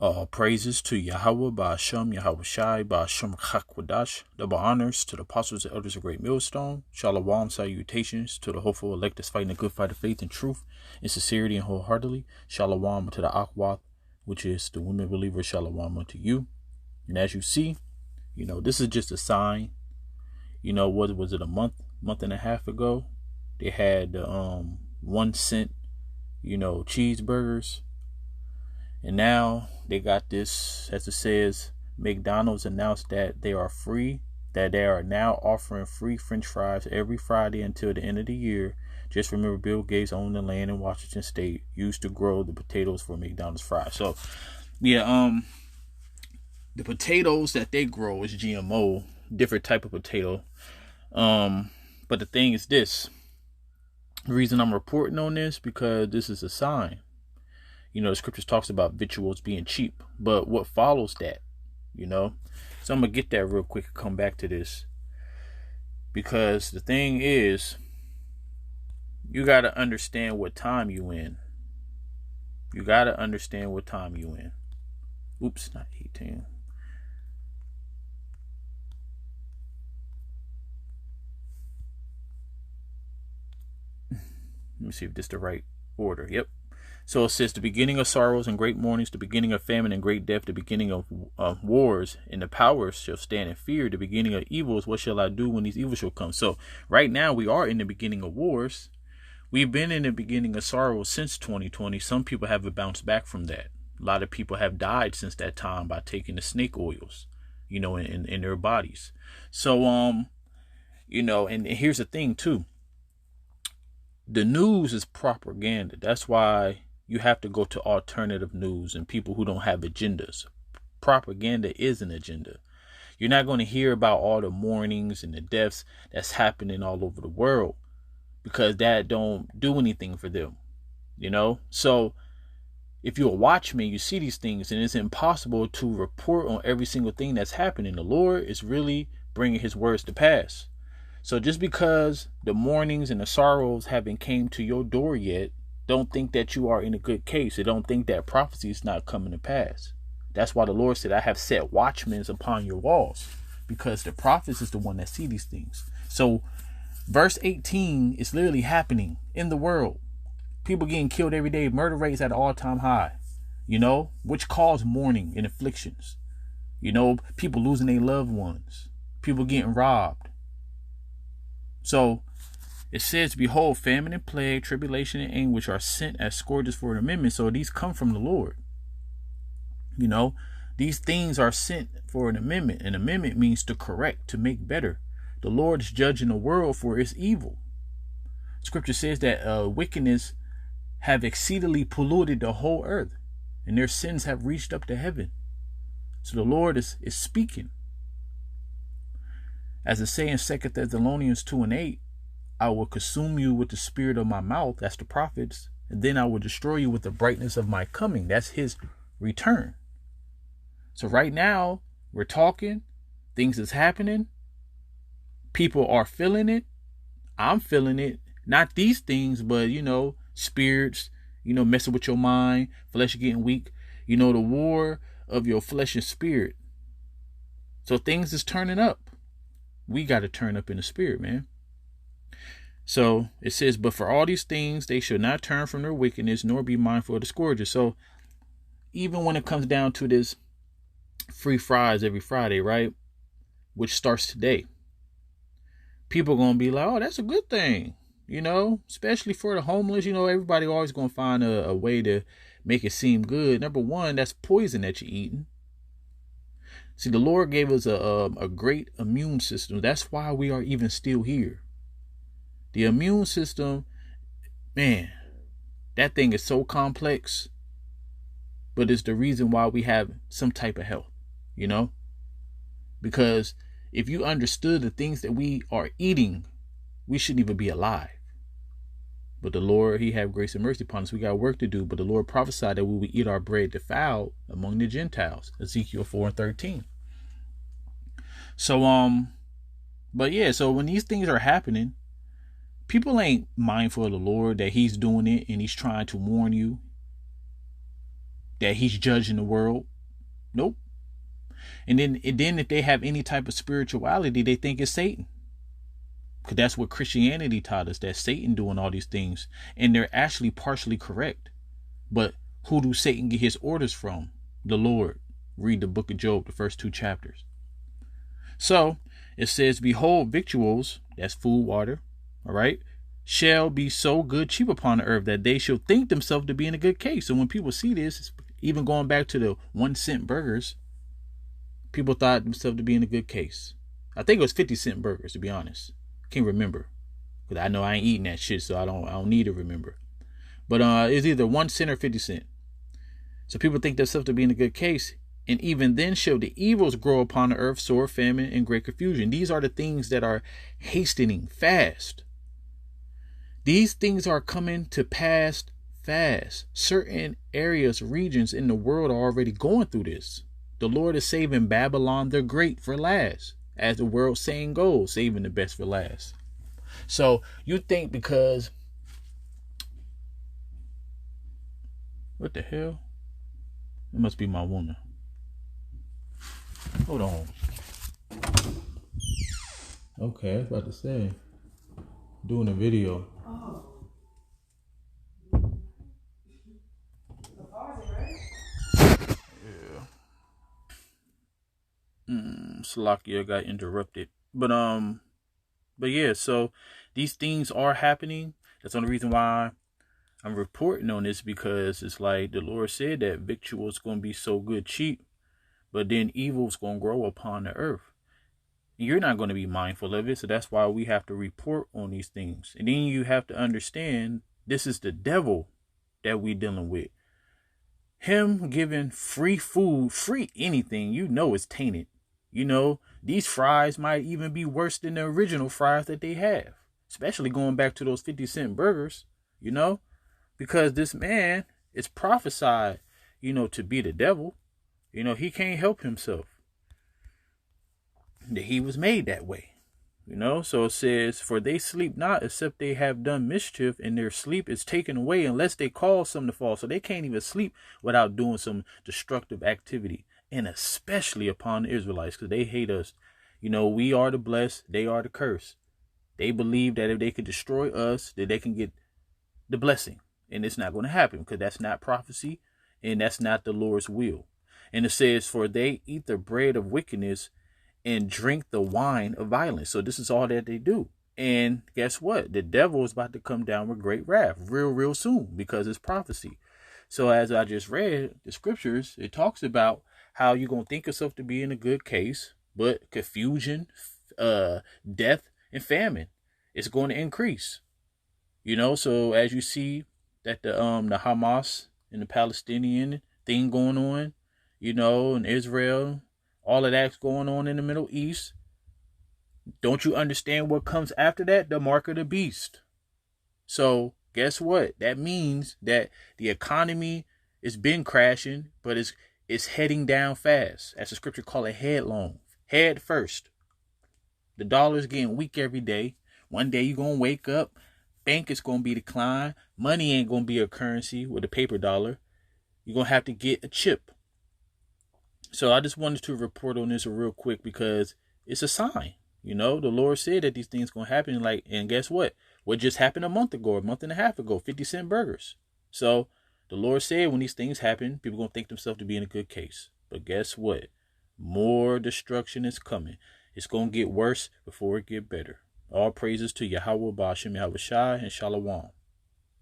All praises to Yahweh, Ba'ashem, Yahweh Shai, Ba'ashem Chakwadash. Double honors to the apostles and elders of Great Millstone. Shalom, salutations to the hopeful electors fighting a good fight of faith and truth, in sincerity and wholeheartedly. Shalom to the Akwath, which is the women believers. Shalom unto you. And as you see, this is just a sign. What was it, a month and a half ago? They had 1 cent, cheeseburgers. And now they got this, as it says, McDonald's announced that they are now offering free French fries every Friday until the end of the year. Just remember, Bill Gates owned the land in Washington State used to grow the potatoes for McDonald's fries. So, the potatoes that they grow is GMO, different type of potato. But the thing is this. The reason I'm reporting on this, because this is a sign. The scriptures talks about victuals being cheap, but what follows that, So I'm going to get that real quick and come back to this, because the thing is, you got to understand what time you in. Oops, not 18. Let me see if this is the right order. Yep. So it says, the beginning of sorrows and great mournings, the beginning of famine and great death, the beginning of wars, and the powers shall stand in fear. The beginning of evils, what shall I do when these evils shall come? So right now we are in the beginning of wars. We've been in the beginning of sorrows since 2020. Some people haven't bounced back from that. A lot of people have died since that time by taking the snake oils, in their bodies. So, and here's the thing too. The news is propaganda. That's why you have to go to alternative news and people who don't have agendas. Propaganda is an agenda. You're not going to hear about all the mournings and the deaths that's happening all over the world, because that don't do anything for them, So if you're a watchman, you see these things, and it's impossible to report on every single thing that's happening. The Lord is really bringing his words to pass. So just because the mournings and the sorrows haven't came to your door yet, don't think that you are in a good case. And don't think that prophecy is not coming to pass. That's why the Lord said, I have set watchmen upon your walls, because the prophets is the one that see these things. So verse 18 is literally happening in the world. People getting killed every day. Murder rates at an all-time high, which cause mourning and afflictions. People losing their loved ones. People getting robbed. So it says, behold, famine and plague, tribulation and anguish are sent as scourges for an amendment. So these come from the Lord. These things are sent for an amendment. An amendment means to correct, to make better. The Lord is judging the world for its evil. Scripture says that wickedness have exceedingly polluted the whole earth, and their sins have reached up to heaven. So the Lord is speaking. As it says in 2 Thessalonians 2:8, I will consume you with the spirit of my mouth, that's the prophets, and then I will destroy you with the brightness of my coming. That's his return. So right now, we're talking, things is happening, people are feeling it, I'm feeling it, not these things, but, spirits, messing with your mind, flesh getting weak, the war of your flesh and spirit. So things is turning up. We got to turn up in the spirit, man. So it says, but for all these things, they should not turn from their wickedness, nor be mindful of the scourges. So even when it comes down to this free fries every Friday, right, which starts today, people are going to be like, oh, that's a good thing, especially for the homeless. Everybody always going to find a way to make it seem good. Number one, that's poison that you're eating. See, the Lord gave us a great immune system. That's why we are even still here. The immune system, man, that thing is so complex, but it's the reason why we have some type of health, because if you understood the things that we are eating, we shouldn't even be alive. But the Lord, he have grace and mercy upon us. We got work to do. But the Lord prophesied that we would eat our bread defiled among the Gentiles. Ezekiel 4:13. So, but yeah, so when these things are happening, people ain't mindful of the Lord, that he's doing it and he's trying to warn you that he's judging the world. Nope. And then if they have any type of spirituality, they think it's Satan. Because that's what Christianity taught us, that Satan doing all these things. And they're actually partially correct. But who do Satan get his orders from? The Lord. Read the book of Job, the first 2 chapters. So it says, behold, victuals, that's food, water, all right, shall be so good cheap upon the earth that they shall think themselves to be in a good case. So when people see this, even going back to the 1-cent burgers, people thought themselves to be in a good case. I think it was 50-cent burgers, to be honest. Can't remember, because I know I ain't eating that shit, so I don't need to remember. But it's either 1 cent or 50 cent. So people think themselves to be in a good case. And even then shall the evils grow upon the earth, sore famine and great confusion. These are the things that are hastening fast. These things are coming to pass fast. Certain areas, regions in the world are already going through this. The Lord is saving Babylon the Great for last. As the world saying goes, saving the best for last. So you think because... What the hell? It must be my woman. Hold on. Okay, I was about to say. Doing a video. Oh. Yeah. Salakia got interrupted. But yeah, so these things are happening. That's the only reason why I'm reporting on this, because it's like the Lord said that victual is going to be so good cheap, but then evil is going to grow upon the earth. And you're not going to be mindful of it. So that's why we have to report on these things. And then you have to understand this is the devil that we're dealing with. Him giving free food, free anything, you know, is tainted. You know, these fries might even be worse than the original fries that they have, especially going back to those 50-cent burgers, you know. Because this man is prophesied, you know, to be the devil. You know, he can't help himself. That he was made that way. You know, so it says, for they sleep not except they have done mischief, and their sleep is taken away unless they cause some to fall. So they can't even sleep without doing some destructive activity. And especially upon the Israelites, because they hate us. You know, we are the blessed, they are the cursed. They believe that if they could destroy us, that they can get the blessing. And it's not going to happen, because that's not prophecy and that's not the Lord's will. And it says, for they eat the bread of wickedness and drink the wine of violence. So this is all that they do. And guess what? The devil is about to come down with great wrath real soon, because it's prophecy. So as I just read the scriptures, it talks about how you're going to think yourself to be in a good case, but confusion, death, and famine is going to increase. You know, so as you see that the Hamas and the Palestinian thing going on, you know, in Israel, all of that's going on in the Middle East. Don't you understand what comes after that? The mark of the beast. So guess what? That means that the economy has been crashing, but it's heading down fast. As the scripture call it, headlong, head first. The dollar's getting weak every day. One day you're going to wake up, bank is going to be declined. Money ain't going to be a currency with a paper dollar. You're going to have to get a chip. So I just wanted to report on this real quick, because it's a sign. You know, the Lord said that these things going to happen. And guess what? What just happened a month and a half ago, 50-cent burgers. So the Lord said when these things happen, people going to think themselves to be in a good case. But guess what? More destruction is coming. It's going to get worse before it get better. All praises to Yahweh Ba'ashem Yahweh Shai and Shalom.